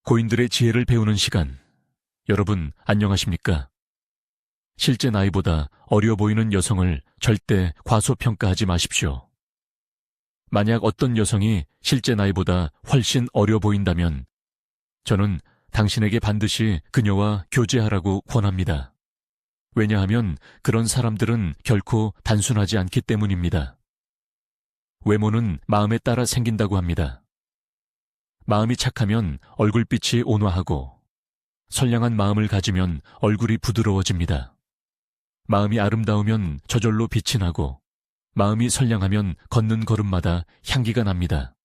고인들의 지혜를 배우는 시간. 여러분, 안녕하십니까? 실제 나이보다 어려 보이는 여성을 절대 과소평가하지 마십시오. 만약 어떤 여성이 실제 나이보다 훨씬 어려 보인다면 저는 당신에게 반드시 그녀와 교제하라고 권합니다. 왜냐하면 그런 사람들은 결코 단순하지 않기 때문입니다. 외모는 마음에 따라 생긴다고 합니다. 마음이 착하면 얼굴빛이 온화하고 선량한 마음을 가지면 얼굴이 부드러워집니다. 마음이 아름다우면 저절로 빛이 나고 마음이 선량하면 걷는 걸음마다 향기가 납니다.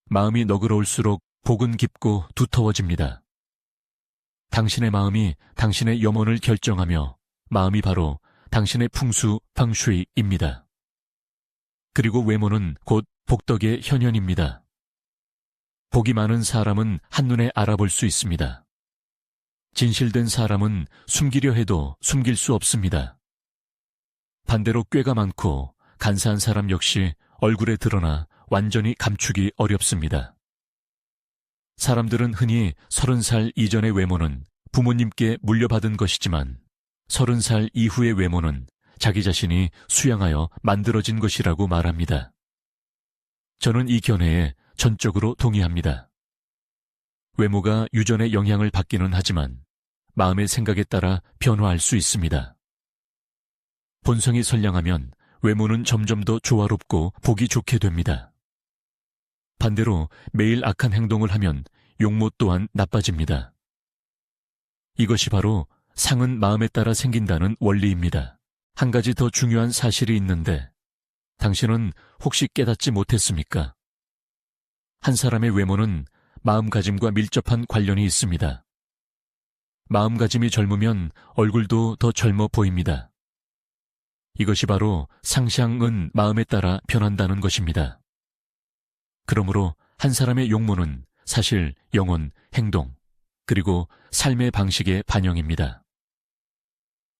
마음이 너그러울수록 복은 깊고 두터워집니다. 당신의 마음이 당신의 영혼을 결정하며 마음이 바로 당신의 풍수 방슈이입니다. 그리고 외모는 곧 복덕의 현현입니다. 복이 많은 사람은 한눈에 알아볼 수 있습니다. 진실된 사람은 숨기려 해도 숨길 수 없습니다. 반대로 꾀가 많고 간사한 사람 역시 얼굴에 드러나 완전히 감추기 어렵습니다. 사람들은 흔히 30살 이전의 외모는 부모님께 물려받은 것이지만 30살 이후의 외모는 자기 자신이 수양하여 만들어진 것이라고 말합니다. 저는 이 견해에 전적으로 동의합니다. 외모가 유전의 영향을 받기는 하지만 마음의 생각에 따라 변화할 수 있습니다. 본성이 선량하면 외모는 점점 더 조화롭고 보기 좋게 됩니다. 반대로 매일 악한 행동을 하면 용모 또한 나빠집니다. 이것이 바로 상은 마음에 따라 생긴다는 원리입니다. 한 가지 더 중요한 사실이 있는데 당신은 혹시 깨닫지 못했습니까? 한 사람의 외모는 마음가짐과 밀접한 관련이 있습니다. 마음가짐이 젊으면 얼굴도 더 젊어 보입니다. 이것이 바로 상향은 마음에 따라 변한다는 것입니다. 그러므로 한 사람의 용모는 사실 영혼, 행동, 그리고 삶의 방식의 반영입니다.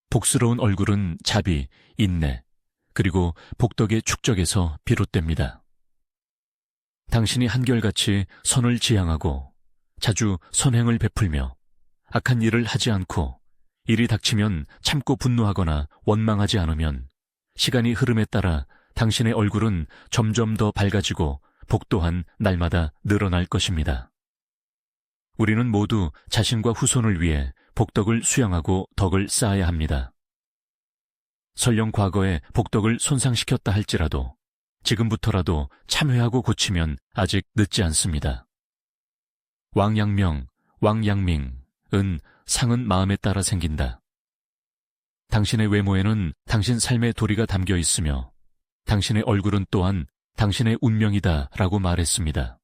복스러운 얼굴은 자비, 인내, 그리고 복덕의 축적에서 비롯됩니다. 당신이 한결같이 선을 지향하고 자주 선행을 베풀며 악한 일을 하지 않고 일이 닥치면 참고 분노하거나 원망하지 않으면 시간이 흐름에 따라 당신의 얼굴은 점점 더 밝아지고 복 또한 날마다 늘어날 것입니다. 우리는 모두 자신과 후손을 위해 복덕을 수양하고 덕을 쌓아야 합니다. 설령 과거에 복덕을 손상시켰다 할지라도 지금부터라도 참회하고 고치면 아직 늦지 않습니다. 왕양명, 왕양밍은 상은 마음에 따라 생긴다. 당신의 외모에는 당신 삶의 도리가 담겨 있으며 당신의 얼굴은 또한 당신의 운명이다 라고 말했습니다.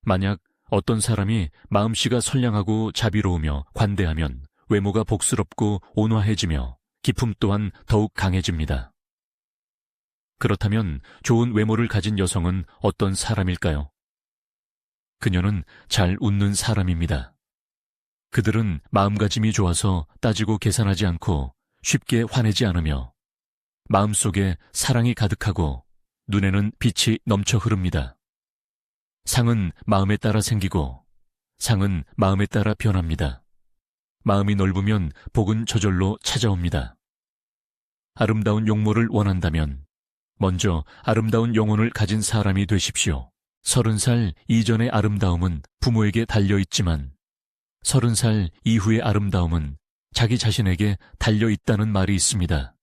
만약 어떤 사람이 마음씨가 선량하고 자비로우며 관대하면 외모가 복스럽고 온화해지며 기품 또한 더욱 강해집니다. 그렇다면 좋은 외모를 가진 여성은 어떤 사람일까요? 그녀는 잘 웃는 사람입니다. 그들은 마음가짐이 좋아서 따지고 계산하지 않고 쉽게 화내지 않으며 마음속에 사랑이 가득하고 눈에는 빛이 넘쳐 흐릅니다. 상은 마음에 따라 생기고 상은 마음에 따라 변합니다. 마음이 넓으면 복은 저절로 찾아옵니다. 아름다운 용모를 원한다면 먼저 아름다운 영혼을 가진 사람이 되십시오. 30살 이전의 아름다움은 부모에게 달려있지만 30살 이후의 아름다움은 자기 자신에게 달려있다는 말이 있습니다.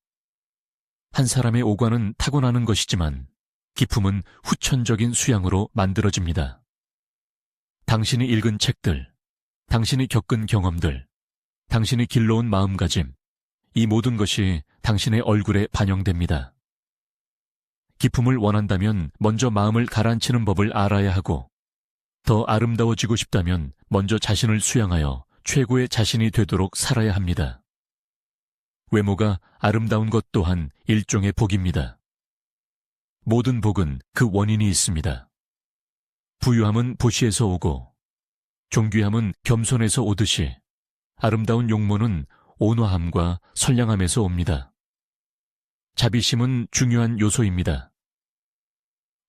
한 사람의 오관은 타고나는 것이지만 기품은 후천적인 수양으로 만들어집니다. 당신이 읽은 책들, 당신이 겪은 경험들, 당신이 길러온 마음가짐, 이 모든 것이 당신의 얼굴에 반영됩니다. 기품을 원한다면 먼저 마음을 가라앉히는 법을 알아야 하고 더 아름다워지고 싶다면 먼저 자신을 수양하여 최고의 자신이 되도록 살아야 합니다. 외모가 아름다운 것 또한 일종의 복입니다. 모든 복은 그 원인이 있습니다. 부유함은 보시에서 오고 존귀함은 겸손에서 오듯이 아름다운 용모는 온화함과 선량함에서 옵니다. 자비심은 중요한 요소입니다.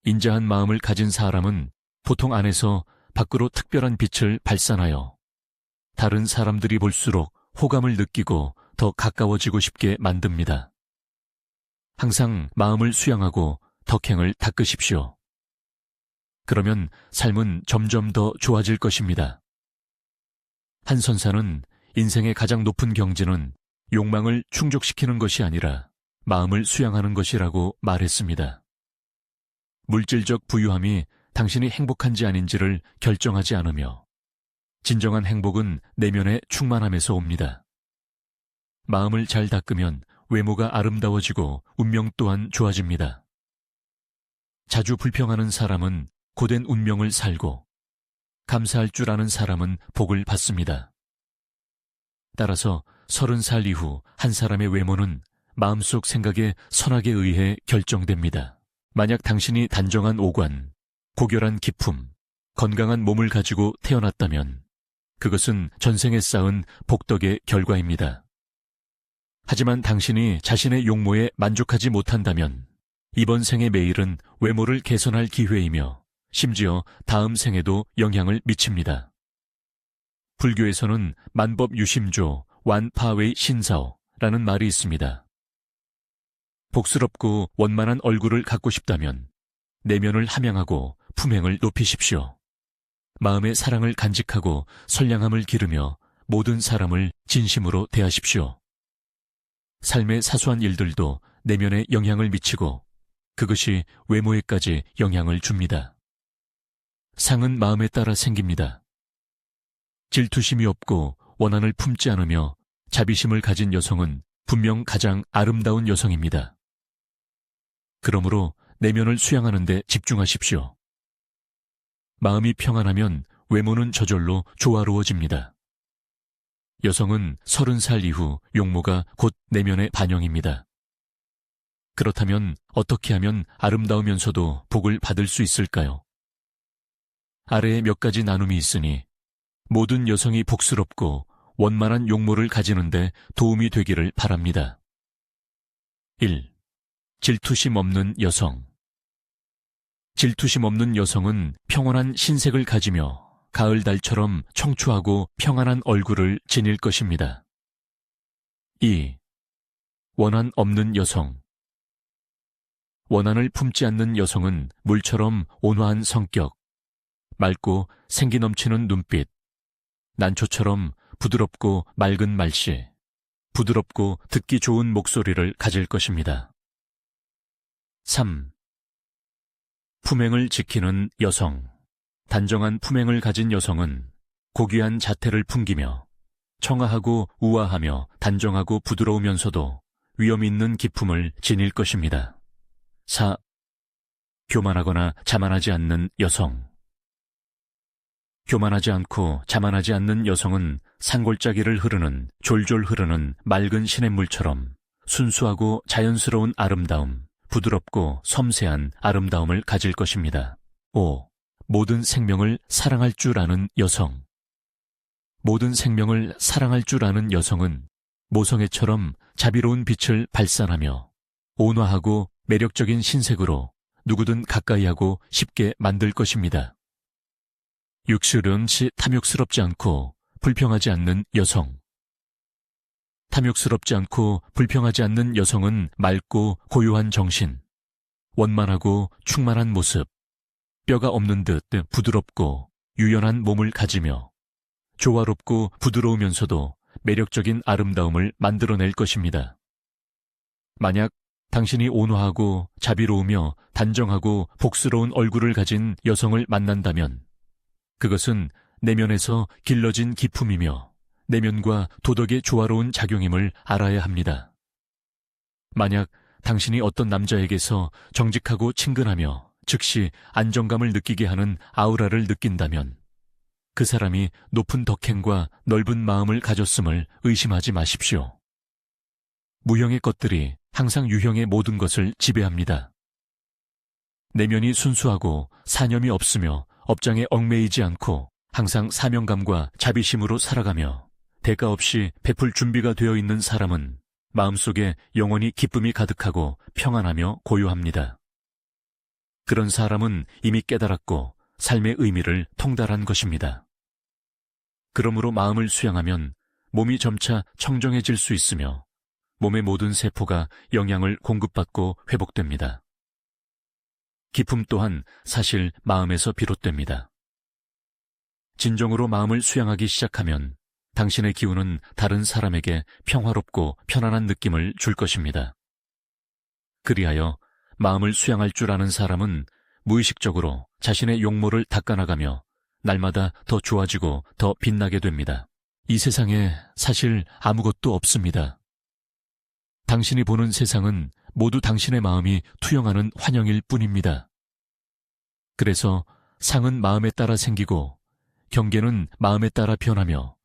인자한 마음을 가진 사람은 보통 안에서 밖으로 특별한 빛을 발산하여 다른 사람들이 볼수록 호감을 느끼고 더 가까워지고 싶게 만듭니다. 항상 마음을 수양하고 덕행을 닦으십시오. 그러면 삶은 점점 더 좋아질 것입니다. 한 선사는 인생의 가장 높은 경지는 욕망을 충족시키는 것이 아니라 마음을 수양하는 것이라고 말했습니다. 물질적 부유함이 당신이 행복한지 아닌지를 결정하지 않으며 진정한 행복은 내면의 충만함에서 옵니다. 마음을 잘 닦으면 외모가 아름다워지고 운명 또한 좋아집니다. 자주 불평하는 사람은 고된 운명을 살고 감사할 줄 아는 사람은 복을 받습니다. 따라서 30살 이후 한 사람의 외모는 마음속 생각에 선악에 의해 결정됩니다. 만약 당신이 단정한 오관, 고결한 기품, 건강한 몸을 가지고 태어났다면 그것은 전생에 쌓은 복덕의 결과입니다. 하지만 당신이 자신의 용모에 만족하지 못한다면 이번 생의 매일은 외모를 개선할 기회이며 심지어 다음 생에도 영향을 미칩니다. 불교에서는 만법유심조 완파웨이 신사오라는 말이 있습니다. 복스럽고 원만한 얼굴을 갖고 싶다면 내면을 함양하고 품행을 높이십시오. 마음의 사랑을 간직하고 선량함을 기르며 모든 사람을 진심으로 대하십시오. 삶의 사소한 일들도 내면에 영향을 미치고 그것이 외모에까지 영향을 줍니다. 상은 마음에 따라 생깁니다. 질투심이 없고 원한을 품지 않으며 자비심을 가진 여성은 분명 가장 아름다운 여성입니다. 그러므로 내면을 수양하는 데 집중하십시오. 마음이 평안하면 외모는 저절로 조화로워집니다. 여성은 30살 이후 용모가 곧 내면의 반영입니다. 그렇다면 어떻게 하면 아름다우면서도 복을 받을 수 있을까요? 아래에 몇 가지 나눔이 있으니 모든 여성이 복스럽고 원만한 용모를 가지는데 도움이 되기를 바랍니다. 1. 질투심 없는 여성. 질투심 없는 여성은 평온한 신색을 가지며 가을 달처럼 청초하고 평안한 얼굴을 지닐 것입니다. 2. 원한 없는 여성. 원한을 품지 않는 여성은 물처럼 온화한 성격, 맑고 생기 넘치는 눈빛, 난초처럼 부드럽고 맑은 말씨, 부드럽고 듣기 좋은 목소리를 가질 것입니다. 3. 품행을 지키는 여성. 단정한 품행을 가진 여성은 고귀한 자태를 풍기며 청아하고 우아하며 단정하고 부드러우면서도 위험 있는 기품을 지닐 것입니다. 4. 교만하거나 자만하지 않는 여성. 교만하지 않고 자만하지 않는 여성은 산골짜기를 흐르는 졸졸 흐르는 맑은 시냇물처럼 순수하고 자연스러운 아름다움, 부드럽고 섬세한 아름다움을 가질 것입니다. 5. 모든 생명을 사랑할 줄 아는 여성. 모든 생명을 사랑할 줄 아는 여성은 모성애처럼 자비로운 빛을 발산하며 온화하고 매력적인 신색으로 누구든 가까이하고 쉽게 만들 것입니다. 육실은 탐욕스럽지 않고 불평하지 않는 여성. 탐욕스럽지 않고 불평하지 않는 여성은 맑고 고요한 정신, 원만하고 충만한 모습, 뼈가 없는 듯 부드럽고 유연한 몸을 가지며 조화롭고 부드러우면서도 매력적인 아름다움을 만들어낼 것입니다. 만약 당신이 온화하고 자비로우며 단정하고 복스러운 얼굴을 가진 여성을 만난다면 그것은 내면에서 길러진 기품이며 내면과 도덕의 조화로운 작용임을 알아야 합니다. 만약 당신이 어떤 남자에게서 정직하고 친근하며 즉시 안정감을 느끼게 하는 아우라를 느낀다면 그 사람이 높은 덕행과 넓은 마음을 가졌음을 의심하지 마십시오. 무형의 것들이 항상 유형의 모든 것을 지배합니다. 내면이 순수하고 사념이 없으며 업장에 얽매이지 않고 항상 사명감과 자비심으로 살아가며 대가 없이 베풀 준비가 되어 있는 사람은 마음속에 영원히 기쁨이 가득하고 평안하며 고요합니다. 그런 사람은 이미 깨달았고 삶의 의미를 통달한 것입니다. 그러므로 마음을 수양하면 몸이 점차 청정해질 수 있으며 몸의 모든 세포가 영양을 공급받고 회복됩니다. 기쁨 또한 사실 마음에서 비롯됩니다. 진정으로 마음을 수양하기 시작하면 당신의 기운은 다른 사람에게 평화롭고 편안한 느낌을 줄 것입니다. 그리하여 마음을 수양할 줄 아는 사람은 무의식적으로 자신의 용모를 닦아나가며 날마다 더 좋아지고 더 빛나게 됩니다. 이 세상에 사실 아무것도 없습니다. 당신이 보는 세상은 모두 당신의 마음이 투영하는 환영일 뿐입니다. 그래서 상은 마음에 따라 생기고 경계는 마음에 따라 변하며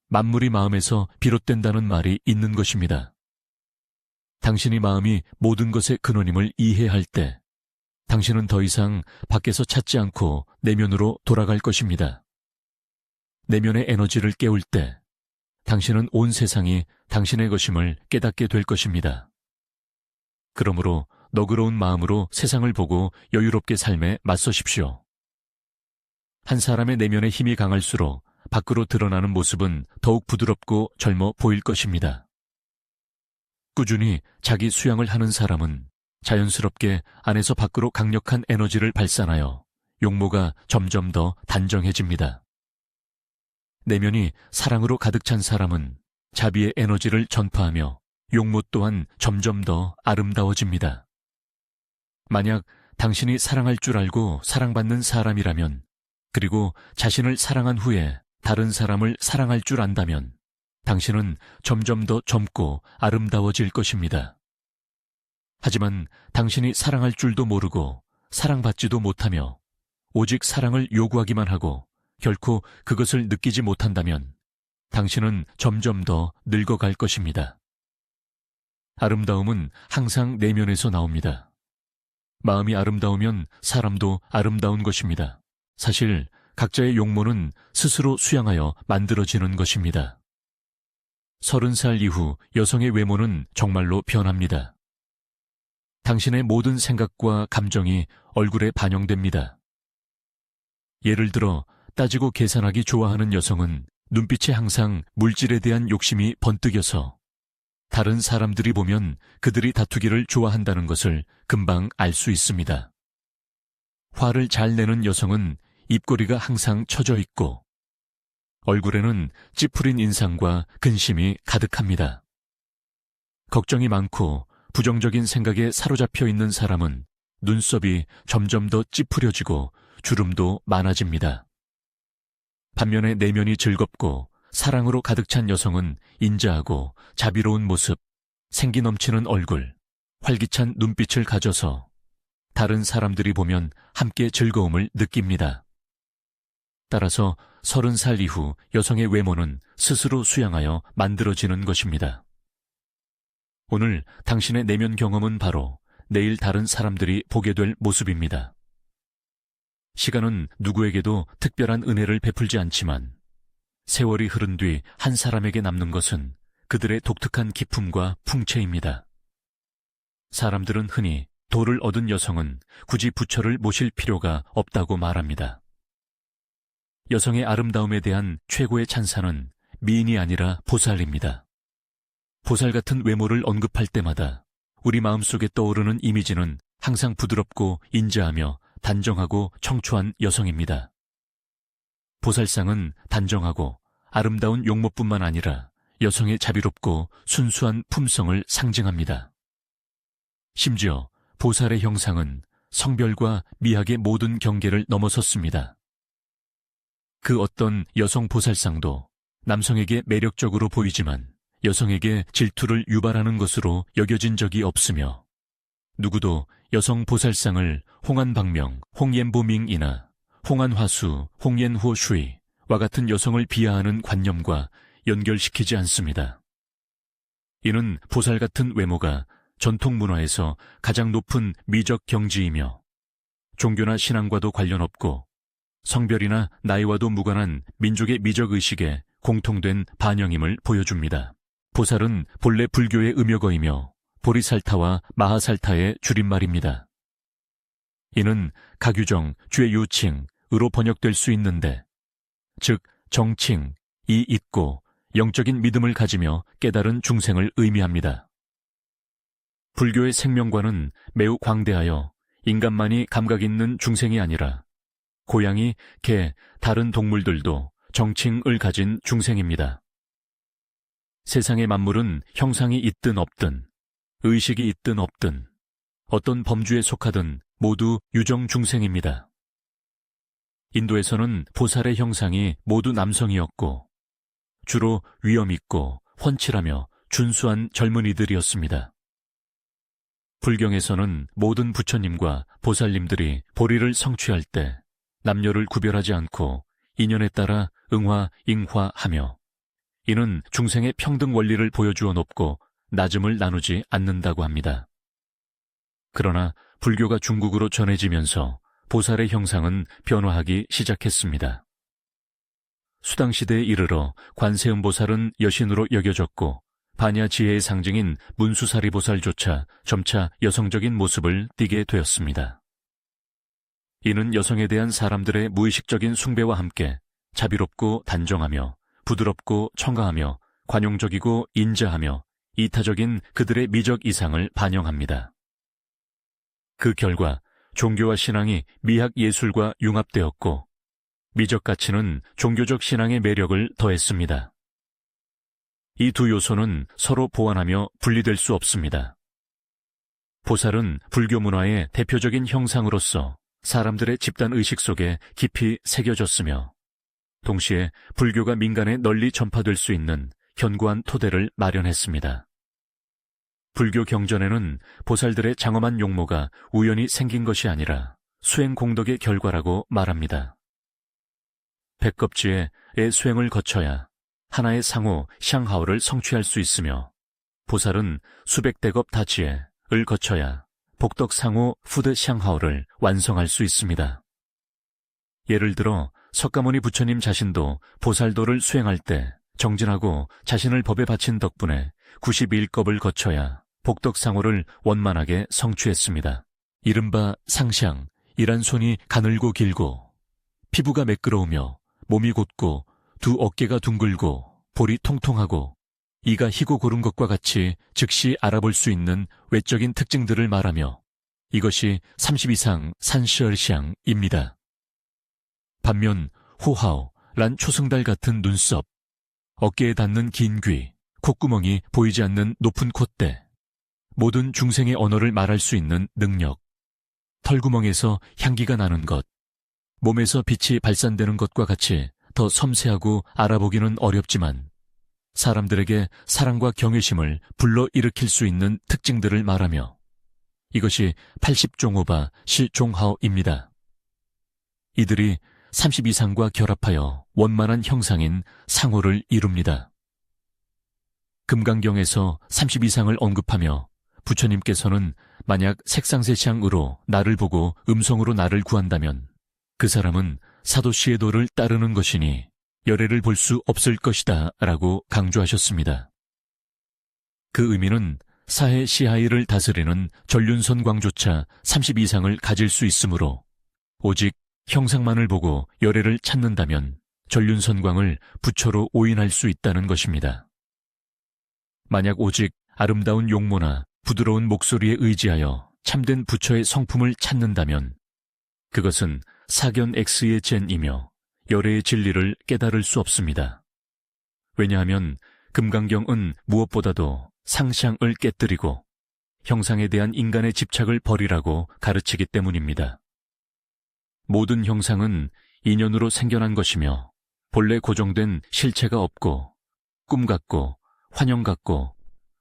만물이 마음에서 비롯된다는 말이 있는 것입니다. 당신이 마음이 모든 것의 근원임을 이해할 때 당신은 더 이상 밖에서 찾지 않고 내면으로 돌아갈 것입니다. 내면의 에너지를 깨울 때 당신은 온 세상이 당신의 것임을 깨닫게 될 것입니다. 그러므로 너그러운 마음으로 세상을 보고 여유롭게 삶에 맞서십시오. 한 사람의 내면의 힘이 강할수록 밖으로 드러나는 모습은 더욱 부드럽고 젊어 보일 것입니다. 꾸준히 자기 수양을 하는 사람은 자연스럽게 안에서 밖으로 강력한 에너지를 발산하여 용모가 점점 더 단정해집니다. 내면이 사랑으로 가득 찬 사람은 자비의 에너지를 전파하며 용모 또한 점점 더 아름다워집니다. 만약 당신이 사랑할 줄 알고 사랑받는 사람이라면, 그리고 자신을 사랑한 후에 다른 사람을 사랑할 줄 안다면 당신은 점점 더 젊고 아름다워질 것입니다. 하지만 당신이 사랑할 줄도 모르고 사랑받지도 못하며 오직 사랑을 요구하기만 하고 결코 그것을 느끼지 못한다면 당신은 점점 더 늙어갈 것입니다. 아름다움은 항상 내면에서 나옵니다. 마음이 아름다우면 사람도 아름다운 것입니다. 사실 각자의 용모는 스스로 수양하여 만들어지는 것입니다. 30살 이후 여성의 외모는 정말로 변합니다. 당신의 모든 생각과 감정이 얼굴에 반영됩니다. 예를 들어 따지고 계산하기 좋아하는 여성은 눈빛에 항상 물질에 대한 욕심이 번뜩여서 다른 사람들이 보면 그들이 다투기를 좋아한다는 것을 금방 알 수 있습니다. 화를 잘 내는 여성은 입꼬리가 항상 처져 있고 얼굴에는 찌푸린 인상과 근심이 가득합니다. 걱정이 많고 부정적인 생각에 사로잡혀 있는 사람은 눈썹이 점점 더 찌푸려지고 주름도 많아집니다. 반면에 내면이 즐겁고 사랑으로 가득 찬 여성은 인자하고 자비로운 모습, 생기 넘치는 얼굴, 활기찬 눈빛을 가져서 다른 사람들이 보면 함께 즐거움을 느낍니다. 따라서 30살 이후 여성의 외모는 스스로 수양하여 만들어지는 것입니다. 오늘 당신의 내면 경험은 바로 내일 다른 사람들이 보게 될 모습입니다. 시간은 누구에게도 특별한 은혜를 베풀지 않지만 세월이 흐른 뒤 한 사람에게 남는 것은 그들의 독특한 기품과 풍채입니다. 사람들은 흔히 도를 얻은 여성은 굳이 부처를 모실 필요가 없다고 말합니다. 여성의 아름다움에 대한 최고의 찬사는 미인이 아니라 보살입니다. 보살 같은 외모를 언급할 때마다 우리 마음속에 떠오르는 이미지는 항상 부드럽고 인자하며 단정하고 청초한 여성입니다. 보살상은 단정하고 아름다운 용모뿐만 아니라 여성의 자비롭고 순수한 품성을 상징합니다. 심지어 보살의 형상은 성별과 미학의 모든 경계를 넘어섰습니다. 그 어떤 여성 보살상도 남성에게 매력적으로 보이지만 여성에게 질투를 유발하는 것으로 여겨진 적이 없으며 누구도 여성 보살상을 홍안박명, 홍옌보밍이나 홍안화수, 홍옌호슈이와 같은 여성을 비하하는 관념과 연결시키지 않습니다. 이는 보살 같은 외모가 전통 문화에서 가장 높은 미적 경지이며 종교나 신앙과도 관련 없고 성별이나 나이와도 무관한 민족의 미적 의식에 공통된 반영임을 보여줍니다. 보살은 본래 불교의 음욕어이며 보리살타와 마하살타의 줄임말입니다. 이는 가규정, 죄유칭, 의로 번역될 수 있는데, 즉 정칭, 이 있고 영적인 믿음을 가지며 깨달은 중생을 의미합니다. 불교의 생명관은 매우 광대하여 인간만이 감각 있는 중생이 아니라 고양이, 개, 다른 동물들도 정칭을 가진 중생입니다. 세상의 만물은 형상이 있든 없든, 의식이 있든 없든, 어떤 범주에 속하든 모두 유정 중생입니다. 인도에서는 보살의 형상이 모두 남성이었고 주로 위엄 있고 훤칠하며 준수한 젊은이들이었습니다. 불경에서는 모든 부처님과 보살님들이 보리를 성취할 때 남녀를 구별하지 않고 인연에 따라 응화, 잉화하며 이는 중생의 평등 원리를 보여주어 높고 낮음을 나누지 않는다고 합니다. 그러나 불교가 중국으로 전해지면서 보살의 형상은 변화하기 시작했습니다. 수당시대에 이르러 관세음보살은 여신으로 여겨졌고 반야지혜의 상징인 문수사리보살조차 점차 여성적인 모습을 띠게 되었습니다. 이는 여성에 대한 사람들의 무의식적인 숭배와 함께 자비롭고 단정하며 부드럽고 청가하며 관용적이고 인자하며 이타적인 그들의 미적 이상을 반영합니다. 그 결과 종교와 신앙이 미학 예술과 융합되었고 미적 가치는 종교적 신앙의 매력을 더했습니다. 이 두 요소는 서로 보완하며 분리될 수 없습니다. 보살은 불교 문화의 대표적인 형상으로서 사람들의 집단의식 속에 깊이 새겨졌으며 동시에 불교가 민간에 널리 전파될 수 있는 견고한 토대를 마련했습니다. 불교 경전에는 보살들의 장엄한 용모가 우연히 생긴 것이 아니라 수행 공덕의 결과라고 말합니다. 백겁지에 수행을 거쳐야 하나의 상호 샹하오를 성취할 수 있으며 보살은 수백 대겁 다지에 을 거쳐야 복덕 상호 푸드 샹하오를 완성할 수 있습니다. 예를 들어 석가모니 부처님 자신도 보살도를 수행할 때 정진하고 자신을 법에 바친 덕분에 91겁을 거쳐야 복덕상호를 원만하게 성취했습니다. 이른바 상샹이란 손이 가늘고 길고 피부가 매끄러우며 몸이 곧고 두 어깨가 둥글고 볼이 통통하고 이가 희고 고른 것과 같이 즉시 알아볼 수 있는 외적인 특징들을 말하며 이것이 32상 산시얼샹입니다. 반면 호하오란 초승달 같은 눈썹, 어깨에 닿는 긴 귀, 콧구멍이 보이지 않는 높은 콧대, 모든 중생의 언어를 말할 수 있는 능력, 털구멍에서 향기가 나는 것, 몸에서 빛이 발산되는 것과 같이 더 섬세하고 알아보기는 어렵지만 사람들에게 사랑과 경외심을 불러일으킬 수 있는 특징들을 말하며 이것이 80종호바 실종하오입니다. 이들이 32상과 결합하여 원만한 형상인 상호를 이룹니다. 금강경에서 32상을 언급하며 부처님께서는 만약 색상세샹으로 나를 보고 음성으로 나를 구한다면 그 사람은 사도시의 도를 따르는 것이니 열애를 볼 수 없을 것이다 라고 강조하셨습니다. 그 의미는 사해 시하이를 다스리는 전륜선광조차 32상을 가질 수 있으므로 오직 형상만을 보고 열애를 찾는다면 전륜선광을 부처로 오인할 수 있다는 것입니다. 만약 오직 아름다운 용모나 부드러운 목소리에 의지하여 참된 부처의 성품을 찾는다면 그것은 사견 X의 젠이며 열애의 진리를 깨달을 수 없습니다. 왜냐하면 금강경은 무엇보다도 상샹을 깨뜨리고 형상에 대한 인간의 집착을 버리라고 가르치기 때문입니다. 모든 형상은 인연으로 생겨난 것이며 본래 고정된 실체가 없고 꿈 같고 환영 같고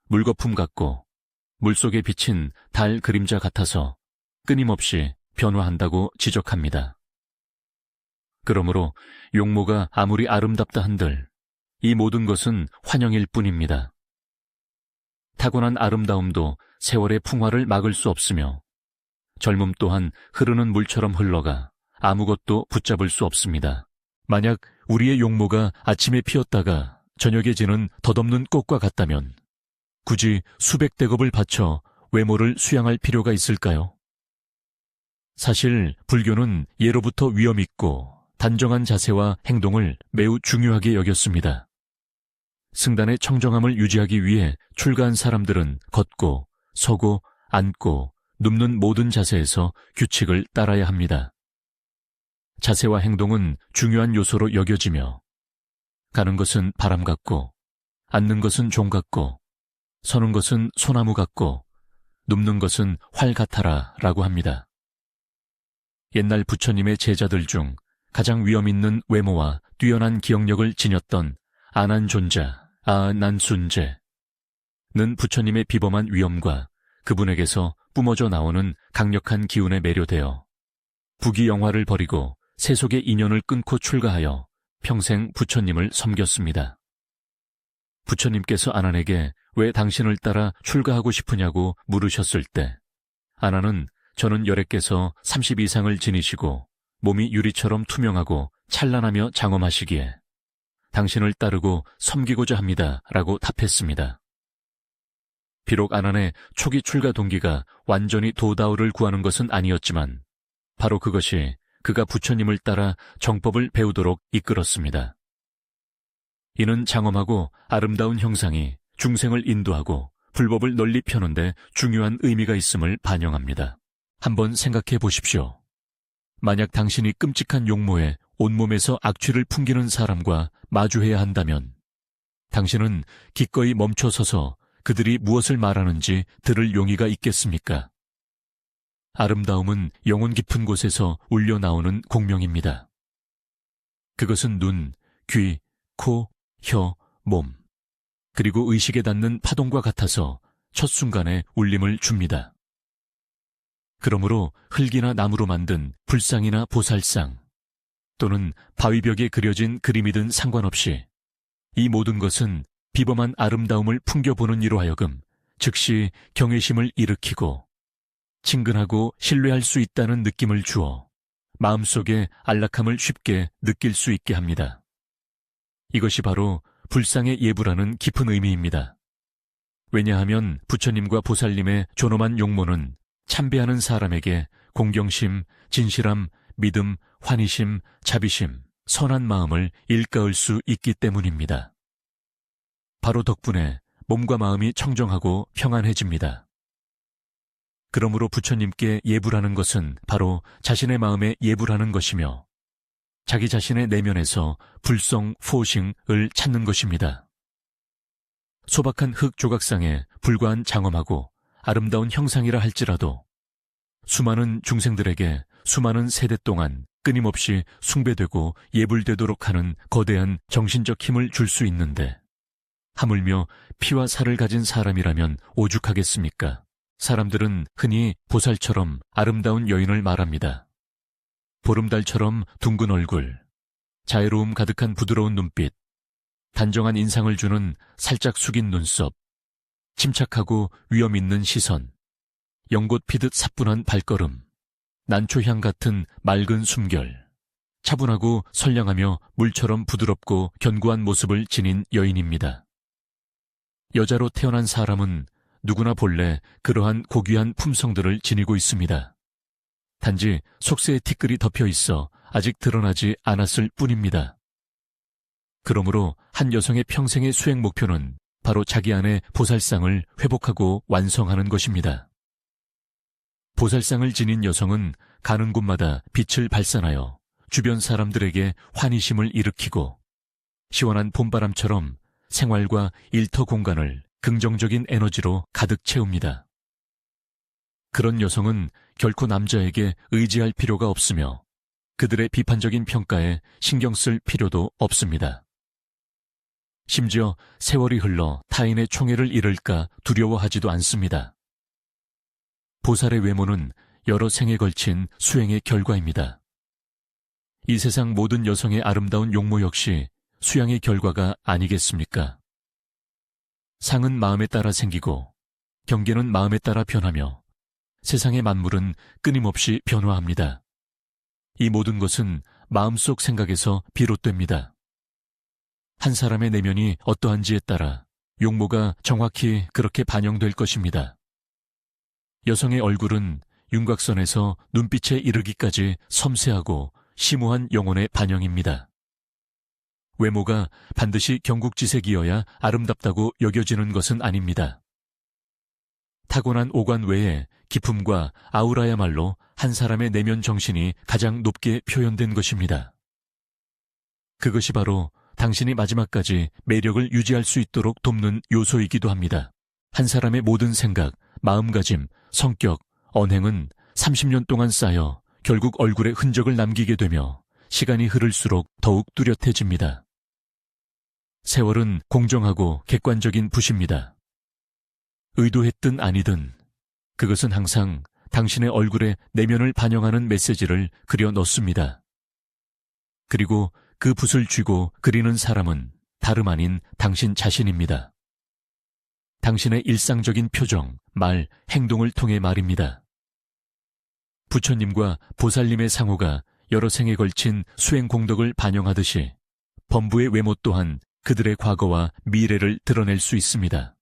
물거품 같고 물속에 비친 달 그림자 같아서 끊임없이 변화한다고 지적합니다. 그러므로 용모가 아무리 아름답다 한들 이 모든 것은 환영일 뿐입니다. 타고난 아름다움도 세월의 풍화를 막을 수 없으며 젊음 또한 흐르는 물처럼 흘러가 아무것도 붙잡을 수 없습니다. 만약 우리의 용모가 아침에 피었다가 저녁에 지는 덧없는 꽃과 같다면 굳이 수백 대겁을 바쳐 외모를 수양할 필요가 있을까요? 사실 불교는 예로부터 위험 있고 단정한 자세와 행동을 매우 중요하게 여겼습니다. 승단의 청정함을 유지하기 위해 출가한 사람들은 걷고 서고 앉고 눕는 모든 자세에서 규칙을 따라야 합니다. 자세와 행동은 중요한 요소로 여겨지며 가는 것은 바람 같고 앉는 것은 종 같고 서는 것은 소나무 같고 눕는 것은 활 같아라 라고 합니다. 옛날 부처님의 제자들 중 가장 위험 있는 외모와 뛰어난 기억력을 지녔던 아난존자, 아난순제는 부처님의 비범한 위엄과 그분에게서 뿜어져 나오는 강력한 기운에 매료되어 부귀영화를 버리고 세속의 인연을 끊고 출가하여 평생 부처님을 섬겼습니다. 부처님께서 아난에게 왜 당신을 따라 출가하고 싶으냐고 물으셨을 때 아난은 저는 열애께서 30 이상을 지니시고 몸이 유리처럼 투명하고 찬란하며 장엄하시기에 당신을 따르고 섬기고자 합니다 라고 답했습니다. 비록 아난의 초기 출가 동기가 완전히 도다오를 구하는 것은 아니었지만 바로 그것이 그가 부처님을 따라 정법을 배우도록 이끌었습니다. 이는 장엄하고 아름다운 형상이 중생을 인도하고 불법을 널리 펴는 데 중요한 의미가 있음을 반영합니다. 한번 생각해 보십시오. 만약 당신이 끔찍한 용모에 온몸에서 악취를 풍기는 사람과 마주해야 한다면 당신은 기꺼이 멈춰서서 그들이 무엇을 말하는지 들을 용의가 있겠습니까? 아름다움은 영혼 깊은 곳에서 울려 나오는 공명입니다. 그것은 눈, 귀, 코, 혀, 몸, 그리고 의식에 닿는 파동과 같아서 첫 순간에 울림을 줍니다. 그러므로 흙이나 나무로 만든 불상이나 보살상 또는 바위벽에 그려진 그림이든 상관없이 이 모든 것은 비범한 아름다움을 풍겨보는 이로 하여금 즉시 경외심을 일으키고 친근하고 신뢰할 수 있다는 느낌을 주어 마음속에 안락함을 쉽게 느낄 수 있게 합니다. 이것이 바로 불상의 예부라는 깊은 의미입니다. 왜냐하면 부처님과 보살님의 존엄한 용모는 참배하는 사람에게 공경심, 진실함, 믿음, 환희심, 자비심, 선한 마음을 일깨울 수 있기 때문입니다. 바로 덕분에 몸과 마음이 청정하고 평안해집니다. 그러므로 부처님께 예불하는 것은 바로 자신의 마음에 예불하는 것이며 자기 자신의 내면에서 불성, 포싱을 찾는 것입니다. 소박한 흙 조각상에 불과한 장엄하고 아름다운 형상이라 할지라도 수많은 중생들에게 수많은 세대 동안 끊임없이 숭배되고 예불되도록 하는 거대한 정신적 힘을 줄 수 있는데 하물며 피와 살을 가진 사람이라면 오죽하겠습니까? 사람들은 흔히 보살처럼 아름다운 여인을 말합니다. 보름달처럼 둥근 얼굴, 자애로움 가득한 부드러운 눈빛, 단정한 인상을 주는 살짝 숙인 눈썹, 침착하고 위엄 있는 시선, 연꽃 피듯 사뿐한 발걸음, 난초향 같은 맑은 숨결, 차분하고 선량하며 물처럼 부드럽고 견고한 모습을 지닌 여인입니다. 여자로 태어난 사람은 누구나 본래 그러한 고귀한 품성들을 지니고 있습니다. 단지 속세에 티끌이 덮여 있어 아직 드러나지 않았을 뿐입니다. 그러므로 한 여성의 평생의 수행 목표는 바로 자기 안의 보살상을 회복하고 완성하는 것입니다. 보살상을 지닌 여성은 가는 곳마다 빛을 발산하여 주변 사람들에게 환희심을 일으키고 시원한 봄바람처럼 생활과 일터 공간을 긍정적인 에너지로 가득 채웁니다. 그런 여성은 결코 남자에게 의지할 필요가 없으며 그들의 비판적인 평가에 신경 쓸 필요도 없습니다. 심지어 세월이 흘러 타인의 총애를 잃을까 두려워하지도 않습니다. 보살의 외모는 여러 생에 걸친 수행의 결과입니다. 이 세상 모든 여성의 아름다운 용모 역시 수양의 결과가 아니겠습니까? 상은 마음에 따라 생기고 경계는 마음에 따라 변하며 세상의 만물은 끊임없이 변화합니다. 이 모든 것은 마음속 생각에서 비롯됩니다. 한 사람의 내면이 어떠한지에 따라 용모가 정확히 그렇게 반영될 것입니다. 여성의 얼굴은 윤곽선에서 눈빛에 이르기까지 섬세하고 심오한 영혼의 반영입니다. 외모가 반드시 경국지색이어야 아름답다고 여겨지는 것은 아닙니다. 타고난 오관 외에 기품과 아우라야말로 한 사람의 내면 정신이 가장 높게 표현된 것입니다. 그것이 바로 당신이 마지막까지 매력을 유지할 수 있도록 돕는 요소이기도 합니다. 한 사람의 모든 생각, 마음가짐, 성격, 언행은 30년 동안 쌓여 결국 얼굴에 흔적을 남기게 되며 시간이 흐를수록 더욱 뚜렷해집니다. 세월은 공정하고 객관적인 붓입니다. 의도했든 아니든 그것은 항상 당신의 얼굴에 내면을 반영하는 메시지를 그려 넣습니다. 그리고 그 붓을 쥐고 그리는 사람은 다름 아닌 당신 자신입니다. 당신의 일상적인 표정, 말, 행동을 통해 말입니다. 부처님과 보살님의 상호가 여러 생에 걸친 수행 공덕을 반영하듯이 범부의 외모 또한 그들의 과거와 미래를 드러낼 수 있습니다.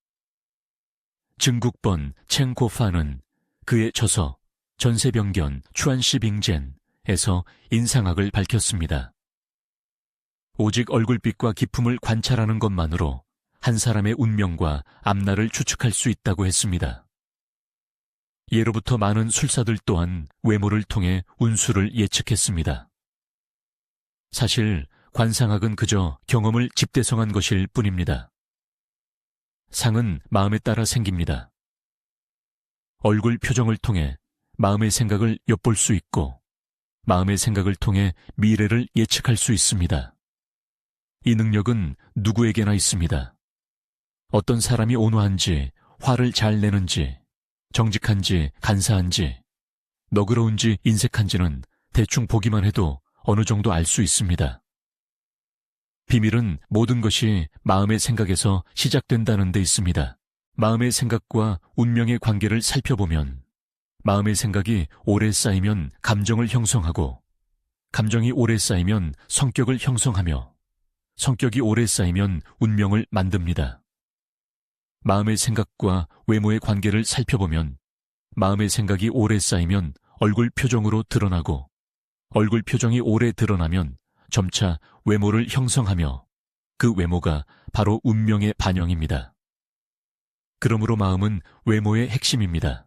증국번 챙고파는 그의 저서 전세병견 추안시빙젠에서 인상학을 밝혔습니다. 오직 얼굴빛과 기품을 관찰하는 것만으로 한 사람의 운명과 앞날을 추측할 수 있다고 했습니다. 예로부터 많은 술사들 또한 외모를 통해 운수를 예측했습니다. 사실 관상학은 그저 경험을 집대성한 것일 뿐입니다. 상은 마음에 따라 생깁니다. 얼굴 표정을 통해 마음의 생각을 엿볼 수 있고 마음의 생각을 통해 미래를 예측할 수 있습니다. 이 능력은 누구에게나 있습니다. 어떤 사람이 온화한지, 화를 잘 내는지, 정직한지, 간사한지, 너그러운지, 인색한지는 대충 보기만 해도 어느 정도 알 수 있습니다. 비밀은 모든 것이 마음의 생각에서 시작된다는 데 있습니다. 마음의 생각과 운명의 관계를 살펴보면 마음의 생각이 오래 쌓이면 감정을 형성하고 감정이 오래 쌓이면 성격을 형성하며 성격이 오래 쌓이면 운명을 만듭니다. 마음의 생각과 외모의 관계를 살펴보면 마음의 생각이 오래 쌓이면 얼굴 표정으로 드러나고 얼굴 표정이 오래 드러나면 점차 외모를 형성하며 그 외모가 바로 운명의 반영입니다. 그러므로 마음은 외모의 핵심입니다.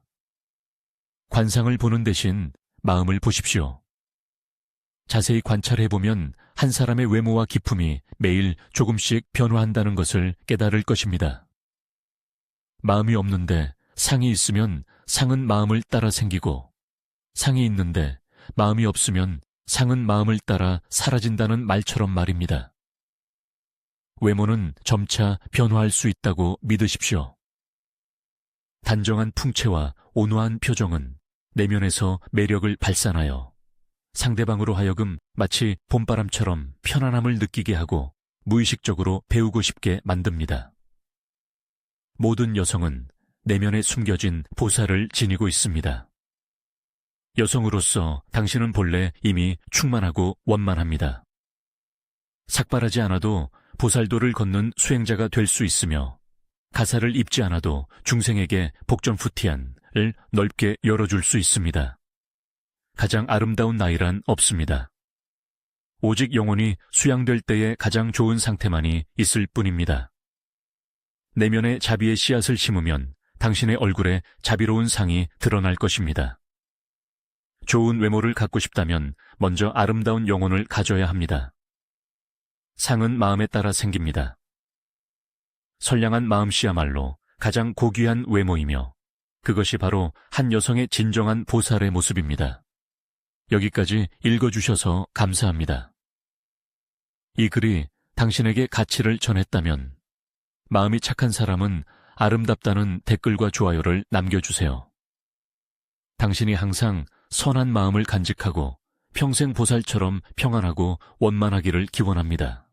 관상을 보는 대신 마음을 보십시오. 자세히 관찰해보면 한 사람의 외모와 기품이 매일 조금씩 변화한다는 것을 깨달을 것입니다. 마음이 없는데 상이 있으면 상은 마음을 따라 생기고 상이 있는데 마음이 없으면 상은 마음을 따라 사라진다는 말처럼 말입니다. 외모는 점차 변화할 수 있다고 믿으십시오. 단정한 풍채와 온화한 표정은 내면에서 매력을 발산하여 상대방으로 하여금 마치 봄바람처럼 편안함을 느끼게 하고 무의식적으로 배우고 싶게 만듭니다. 모든 여성은 내면에 숨겨진 보살을 지니고 있습니다. 여성으로서 당신은 본래 이미 충만하고 원만합니다. 삭발하지 않아도 보살도를 걷는 수행자가 될 수 있으며 가사를 입지 않아도 중생에게 복전푸티안을 넓게 열어줄 수 있습니다. 가장 아름다운 나이란 없습니다. 오직 영혼이 수양될 때의 가장 좋은 상태만이 있을 뿐입니다. 내면에 자비의 씨앗을 심으면 당신의 얼굴에 자비로운 상이 드러날 것입니다. 좋은 외모를 갖고 싶다면 먼저 아름다운 영혼을 가져야 합니다. 상은 마음에 따라 생깁니다. 선량한 마음씨야말로 가장 고귀한 외모이며 그것이 바로 한 여성의 진정한 보살의 모습입니다. 여기까지 읽어주셔서 감사합니다. 이 글이 당신에게 가치를 전했다면 마음이 착한 사람은 아름답다는 댓글과 좋아요를 남겨주세요. 당신이 항상 선한 마음을 간직하고 평생 보살처럼 평안하고 원만하기를 기원합니다.